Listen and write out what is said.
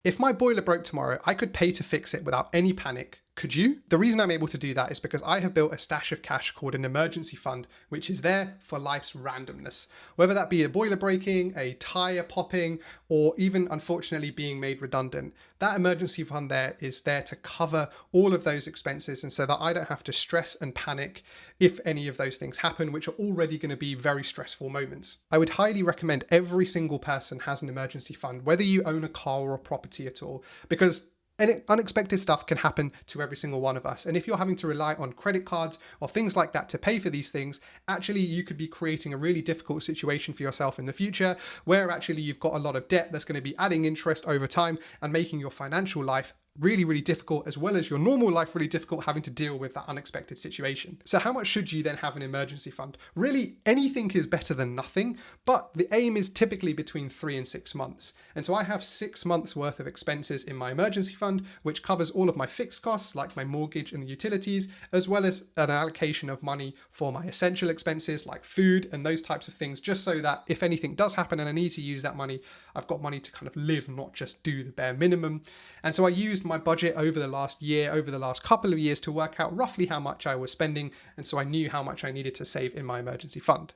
If my boiler broke tomorrow, I could pay to fix it without any panic. Could you? The reason I'm able to do that is because I have built a stash of cash called an emergency fund, which is there for life's randomness. Whether that be a boiler breaking, a tyre popping, or even unfortunately being made redundant, that emergency fund there is there to cover all of those expenses and so that I don't have to stress and panic if any of those things happen, which are already going to be very stressful moments. I would highly recommend every single person has an emergency fund, whether you own a car or a property at all, because unexpected stuff can happen to every single one of us. And if you're having to rely on credit cards or things like that to pay for these things, actually you could be creating a really difficult situation for yourself in the future, where actually you've got a lot of debt that's going to be adding interest over time and making your financial life really, really difficult, as well as your normal life really difficult, having to deal with that unexpected situation. So how much should you then have an emergency fund? Really, anything is better than nothing, but the aim is typically between 3 and 6 months. And so I have 6 months worth of expenses in my emergency fund, which covers all of my fixed costs like my mortgage and the utilities, as well as an allocation of money for my essential expenses like food and those types of things, just so that if anything does happen and I need to use that money, I've got money to kind of live, not just do the bare minimum. And so I used my budget over the last year, over the last couple of years, to work out roughly how much I was spending, and so I knew how much I needed to save in my emergency fund.